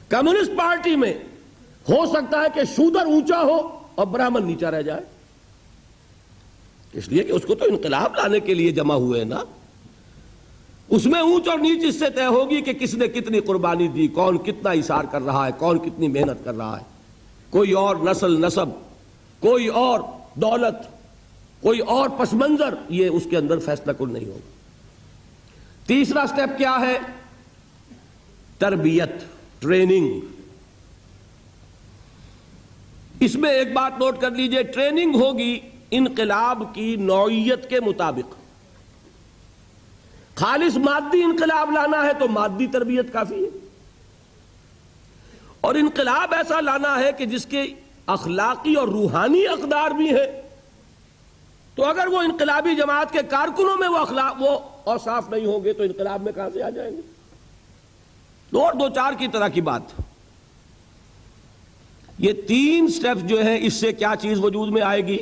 Communist party میں ہو سکتا ہے کہ شودر اونچا ہو اور برہمن نیچا رہ جائے، اس لیے کہ اس کو تو انقلاب لانے کے لیے جمع ہوئے نا. اس میں اونچ اور نیچ اس سے طے ہوگی کہ کس نے کتنی قربانی دی، کون کتنا ایثار کر رہا ہے، کون کتنی محنت کر رہا ہے. کوئی اور نسل نسب، کوئی اور دولت، کوئی اور پس منظر، یہ اس کے اندر فیصلہ کن نہیں ہوگا. تیسرا سٹیپ کیا ہے؟ تربیت، ٹریننگ. اس میں ایک بات نوٹ کر لیجئے، ٹریننگ ہوگی انقلاب کی نوعیت کے مطابق. خالص مادی انقلاب لانا ہے تو مادی تربیت کافی ہے، اور انقلاب ایسا لانا ہے کہ جس کے اخلاقی اور روحانی اقدار بھی ہیں، تو اگر وہ انقلابی جماعت کے کارکنوں میں وہ اوصاف نہیں ہوں گے تو انقلاب میں کہاں سے آ جائیں گے؟ دو چار کی طرح کی بات. یہ تین سٹیپس جو ہیں، اس سے کیا چیز وجود میں آئے گی؟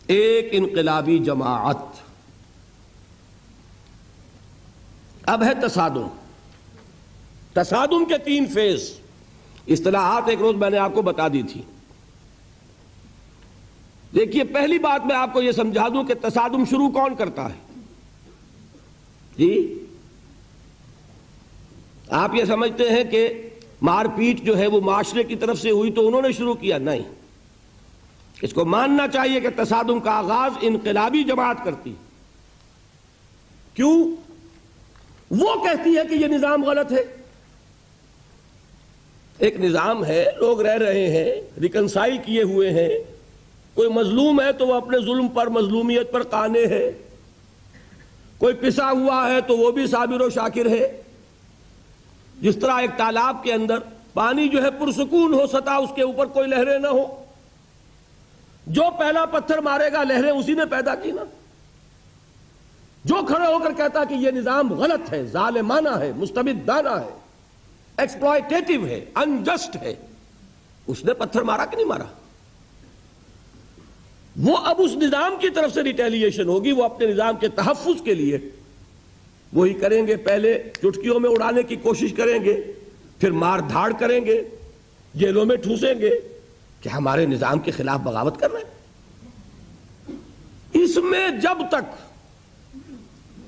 ایک انقلابی جماعت. اب ہے تصادم. تصادم کے تین فیز. اصطلاحات ایک روز میں نے آپ کو بتا دی تھی. دیکھیے، پہلی بات میں آپ کو یہ سمجھا دوں کہ تصادم شروع کون کرتا ہے. جی، آپ یہ سمجھتے ہیں کہ مار پیٹ جو ہے وہ معاشرے کی طرف سے ہوئی تو انہوں نے شروع کیا؟ نہیں، اس کو ماننا چاہیے کہ تصادم کا آغاز انقلابی جماعت کرتی. کیوں؟ وہ کہتی ہے کہ یہ نظام غلط ہے. ایک نظام ہے، لوگ رہ رہے ہیں، ریکنسائل کیے ہوئے ہیں. کوئی مظلوم ہے تو وہ اپنے ظلم پر، مظلومیت پر قانے ہے. کوئی پسا ہوا ہے تو وہ بھی صابر و شاکر ہے. جس طرح ایک تالاب کے اندر پانی جو ہے پرسکون ہو، سطح اس کے اوپر کوئی لہریں نہ ہو. جو پہلا پتھر مارے گا لہریں اسی نے پیدا کی نا. جو کھڑے ہو کر کہتا کہ یہ نظام غلط ہے، ظالمانہ ہے، مستبدانہ ہے، ایکسپلائٹیٹو ہے، انجسٹ ہے، اس نے پتھر مارا کہ نہیں مارا؟ وہ اب اس نظام کی طرف سے ریٹیلیشن ہوگی. وہ اپنے نظام کے تحفظ کے لیے وہی کریں گے. پہلے چٹکیوں میں اڑانے کی کوشش کریں گے، پھر مار دھاڑ کریں گے، جیلوں میں ٹھوسیں گے کہ ہمارے نظام کے خلاف بغاوت کر رہے ہیں. اس میں جب تک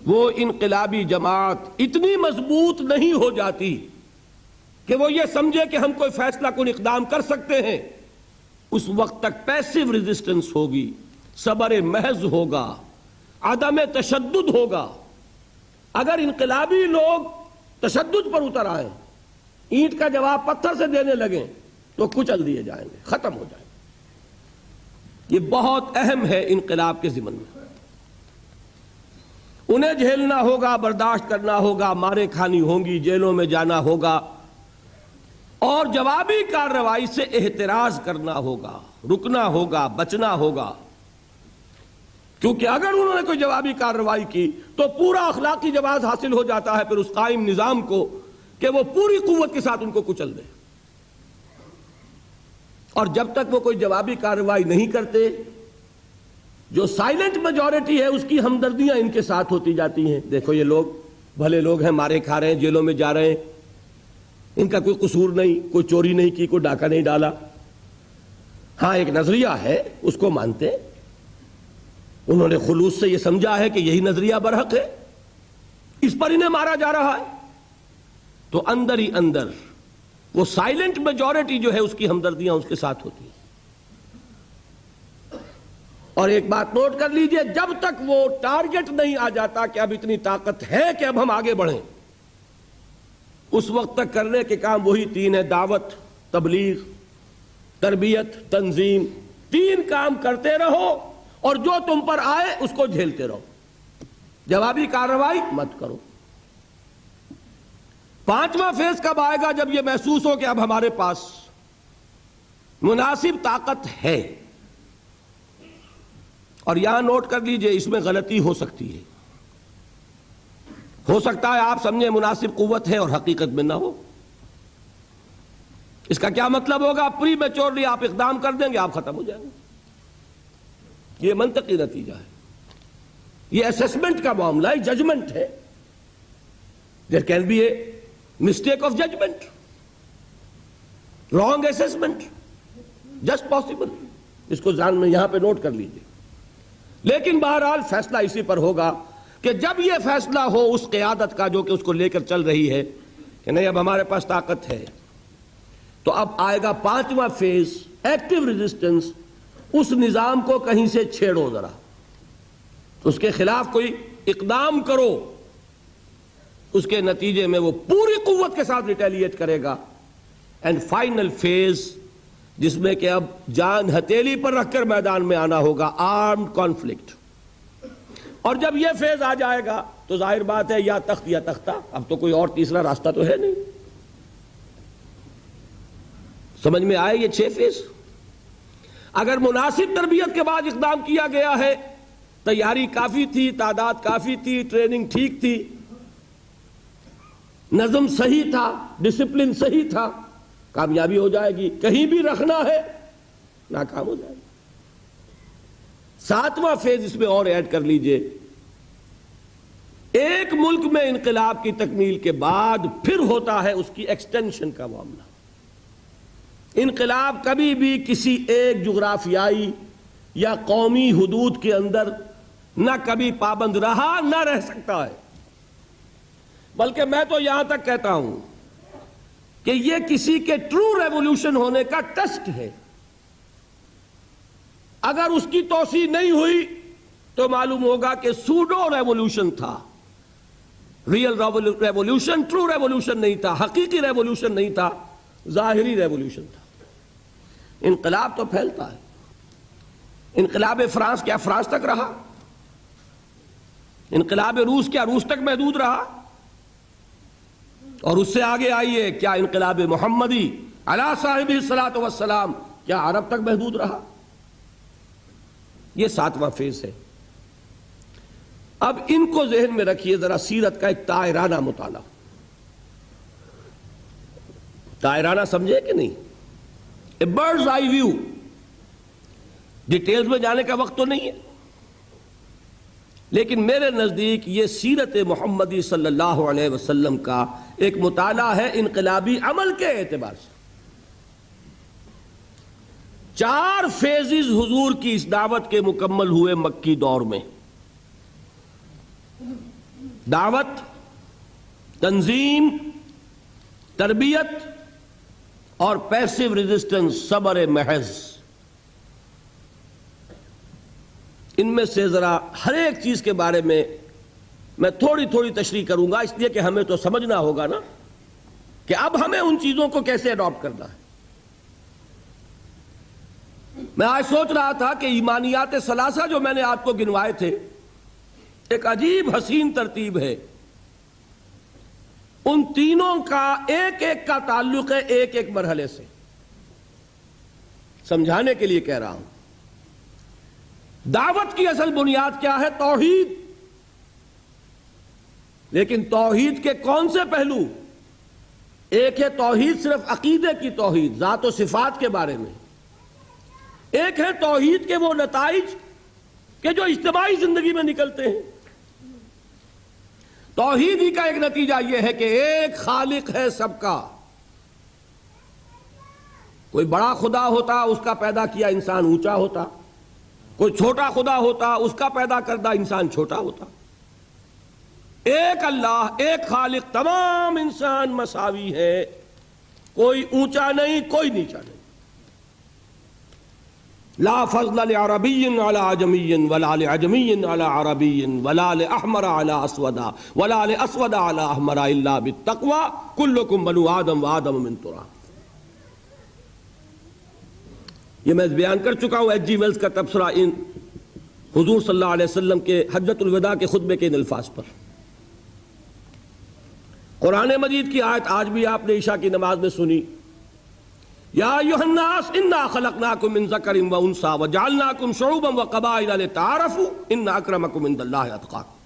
وہ انقلابی جماعت اتنی مضبوط نہیں ہو جاتی کہ وہ یہ سمجھے کہ ہم کوئی فیصلہ کن اقدام کر سکتے ہیں، اس وقت تک پیسیو ریزسٹنس ہوگی، صبر محض ہوگا، عدم تشدد ہوگا. اگر انقلابی لوگ تشدد پر اتر آئیں، اینٹ کا جواب پتھر سے دینے لگیں تو کچل دیے جائیں گے، ختم ہو جائیں گے. یہ بہت اہم ہے انقلاب کے ضمن میں. انہیں جھیلنا ہوگا، برداشت کرنا ہوگا، مارے کھانی ہوں گی، جیلوں میں جانا ہوگا، اور جوابی کارروائی سے احتراز کرنا ہوگا، رکنا ہوگا، بچنا ہوگا. کیونکہ اگر انہوں نے کوئی جوابی کارروائی کی تو پورا اخلاقی جواز حاصل ہو جاتا ہے پھر اس قائم نظام کو کہ وہ پوری قوت کے ساتھ ان کو کچل دے. اور جب تک وہ کوئی جوابی کارروائی نہیں کرتے، جو سائلنٹ میجورٹی ہے اس کی ہمدردیاں ان کے ساتھ ہوتی جاتی ہیں. دیکھو یہ لوگ بھلے لوگ ہیں، مارے کھا رہے ہیں، جیلوں میں جا رہے ہیں، ان کا کوئی قصور نہیں، کوئی چوری نہیں کی، کوئی ڈاکہ نہیں ڈالا. ہاں ایک نظریہ ہے، اس کو مانتے. انہوں نے خلوص سے یہ سمجھا ہے کہ یہی نظریہ برحق ہے، اس پر انہیں مارا جا رہا ہے. تو اندر ہی اندر وہ سائلنٹ میجورٹی جو ہے اس کی ہمدردیاں اس کے ساتھ ہوتی ہیں. اور ایک بات نوٹ کر لیجئے، جب تک وہ ٹارگٹ نہیں آ جاتا کہ اب اتنی طاقت ہے کہ اب ہم آگے بڑھیں، اس وقت تک کرنے کے کام وہی تین ہیں: دعوت، تبلیغ، تربیت، تنظیم. تین کام کرتے رہو اور جو تم پر آئے اس کو جھیلتے رہو. جوابی کارروائی مت کرو. پانچواں فیز کب آئے گا؟ جب یہ محسوس ہو کہ اب ہمارے پاس مناسب طاقت ہے. اور یہاں نوٹ کر لیجئے، اس میں غلطی ہو سکتی ہے. ہو سکتا ہے آپ سمجھیں مناسب قوت ہے اور حقیقت میں نہ ہو. اس کا کیا مطلب ہوگا؟ پری میچورلی آپ اقدام کر دیں گے، آپ ختم ہو جائیں گے. یہ منطقی نتیجہ ہے. یہ اسیسمنٹ کا معاملہ ہے، ججمنٹ ہے. There can be a mistake of judgement, wrong assessment, just possible. اس کو ذہن میں یہاں پہ نوٹ کر لیجئے. لیکن بہرحال فیصلہ اسی پر ہوگا کہ جب یہ فیصلہ ہو اس قیادت کا جو کہ اس کو لے کر چل رہی ہے کہ نہیں اب ہمارے پاس طاقت ہے، تو اب آئے گا 5واں فیز، ایکٹیو ریزسٹنس. اس نظام کو کہیں سے چھیڑو ذرا، اس کے خلاف کوئی اقدام کرو، اس کے نتیجے میں وہ پوری قوت کے ساتھ ریٹیلیٹ کرے گا. اینڈ فائنل فیز جس میں کہ اب جان ہتھیلی پر رکھ کر میدان میں آنا ہوگا، آرمڈ کانفلکٹ. اور جب یہ فیز آ جائے گا تو ظاہر بات ہے یا تخت یا تختہ، اب تو کوئی اور تیسرا راستہ تو ہے نہیں. سمجھ میں آئے یہ 6 فیز؟ اگر مناسب تربیت کے بعد اقدام کیا گیا ہے، تیاری کافی تھی، تعداد کافی تھی، ٹریننگ ٹھیک تھی، نظم صحیح تھا، ڈسپلن صحیح تھا، کامیابی ہو جائے گی. کہیں بھی رکھنا ہے ناکام ہو جائے گی. 7واں فیز اس میں اور ایڈ کر لیجئے. ایک ملک میں انقلاب کی تکمیل کے بعد پھر ہوتا ہے اس کی ایکسٹینشن کا معاملہ. انقلاب کبھی بھی کسی ایک جغرافیائی یا قومی حدود کے اندر نہ کبھی پابند رہا نہ رہ سکتا ہے، بلکہ میں تو یہاں تک کہتا ہوں کہ یہ کسی کے ٹرو ریولوشن ہونے کا ٹیسٹ ہے. اگر اس کی توسیع نہیں ہوئی تو معلوم ہوگا کہ سوڈو ریولوشن تھا، ریئل ریولوشن، ٹرو ریولوشن نہیں تھا، حقیقی ریولوشن نہیں تھا، ظاہری ریولوشن تھا. انقلاب تو پھیلتا ہے. انقلاب فرانس کیا فرانس تک رہا؟ انقلاب روس کیا روس تک محدود رہا؟ اور اس سے آگے آئیے، کیا انقلاب محمدی علی صاحب الصلاۃ والسلام کیا عرب تک محدود رہا؟ یہ 7واں فیز ہے. اب ان کو ذہن میں رکھیے ذرا. سیرت کا ایک طائرانہ مطالعہ. طائرانہ سمجھے کہ نہیں؟ A birds eye view. Details میں جانے کا وقت تو نہیں ہے، لیکن میرے نزدیک یہ سیرت محمدی صلی اللہ علیہ وسلم کا ایک مطالعہ ہے انقلابی عمل کے اعتبار سے. 4 فیزز حضور کی اس دعوت کے مکمل ہوئے مکی دور میں. دعوت، تنظیم، تربیت اور پیسو ریزسٹنس، صبر محض. ان میں سے ذرا ہر ایک چیز کے بارے میں تھوڑی تھوڑی تشریح کروں گا، اس لیے کہ ہمیں تو سمجھنا ہوگا نا کہ اب ہمیں ان چیزوں کو کیسے اڈاپٹ کرنا ہے. میں آج سوچ رہا تھا کہ ایمانیات ثلاثہ جو میں نے آپ کو گنوائے تھے، ایک عجیب حسین ترتیب ہے. ان تینوں کا ایک ایک کا تعلق ہے ایک ایک مرحلے سے. سمجھانے کے لیے کہہ رہا ہوں. دعوت کی اصل بنیاد کیا ہے؟ توحید. لیکن توحید کے کون سے پہلو؟ ایک ہے توحید صرف عقیدے کی توحید، ذات و صفات کے بارے میں. ایک ہے توحید کے وہ نتائج کہ جو اجتماعی زندگی میں نکلتے ہیں. توحید ہی کا ایک نتیجہ یہ ہے کہ ایک خالق ہے سب کا. کوئی بڑا خدا ہوتا، اس کا پیدا کیا انسان اونچا ہوتا. کوئی چھوٹا خدا ہوتا، اس کا پیدا کردہ انسان چھوٹا ہوتا. ایک اللہ، ایک خالق، تمام انسان مساوی ہے، کوئی اونچا نہیں، کوئی نیچا نہیں. لا فضل لعربی علی عجمی ولا لعجمی علی عربی ولا لاحمر علی اسود ولا لاسود علی احمر الا بالتقوی کلکم بنو آدم وآدم من تراب. یہ میں بیان کر چکا ہوں ایچ جی ویلز کا تبصرہ ان حضور صلی اللہ علیہ وسلم کے حجۃ الوداع کے خطبے کے ان الفاظ پر. قرآن مجید کی آیت آج بھی آپ نے عشاء کی نماز میں سنی. یا ایھا الناس انا خلقناکم من ذکر و انثی وجعلناکم شعوبا وقبائل لتعارفوا ان اکرمکم عند اللہ اتقاکم.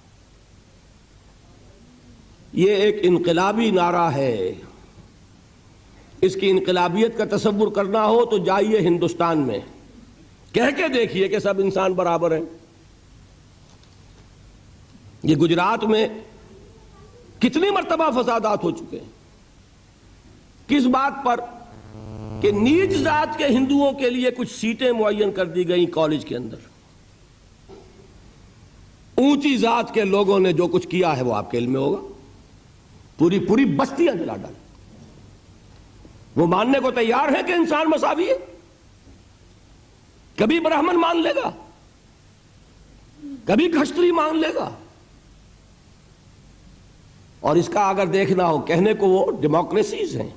یہ ایک انقلابی نعرہ ہے. اس کی انقلابیت کا تصور کرنا ہو تو جائیے ہندوستان میں، کہہ کے دیکھیے کہ سب انسان برابر ہیں. یہ گجرات میں کتنی مرتبہ فسادات ہو چکے ہیں. کس بات پر کہ نیچ ذات کے ہندوؤں کے لیے کچھ سیٹیں معین کر دی گئیں کالج کے اندر، اونچی ذات کے لوگوں نے جو کچھ کیا ہے وہ آپ کے علم میں ہوگا، پوری بستیاں جلا ڈالی۔ وہ ماننے کو تیار ہے کہ انسان مساوی ہے؟ کبھی برہمن مان لے گا، کبھی کھشتری مان لے گا؟ اور اس کا اگر دیکھنا ہو کہنے کو وہ ڈیموکریسیز ہیں،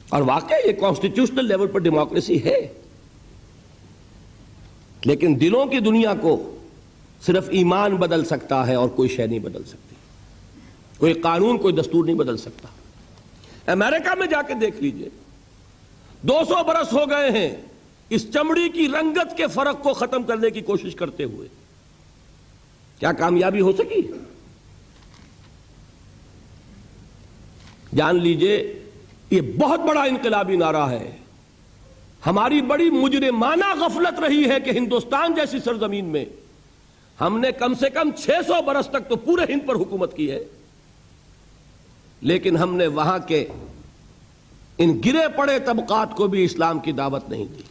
اور واقعی یہ کانسٹیٹیوشنل لیول پر ڈیموکریسی ہے، لیکن دلوں کی دنیا کو صرف ایمان بدل سکتا ہے اور کوئی شے نہیں بدل سکتی، کوئی قانون کوئی دستور نہیں بدل سکتا۔ امریکہ میں جا کے دیکھ لیجئے، 200 برس ہو گئے ہیں اس چمڑی کی رنگت کے فرق کو ختم کرنے کی کوشش کرتے ہوئے، کیا کامیابی ہو سکی؟ جان لیجئے یہ بہت بڑا انقلابی نعرہ ہے۔ ہماری بڑی مجرمانہ غفلت رہی ہے کہ ہندوستان جیسی سرزمین میں ہم نے کم سے کم 600 برس تک تو پورے ہند پر حکومت کی ہے، لیکن ہم نے وہاں کے ان گرے پڑے طبقات کو بھی اسلام کی دعوت نہیں دی۔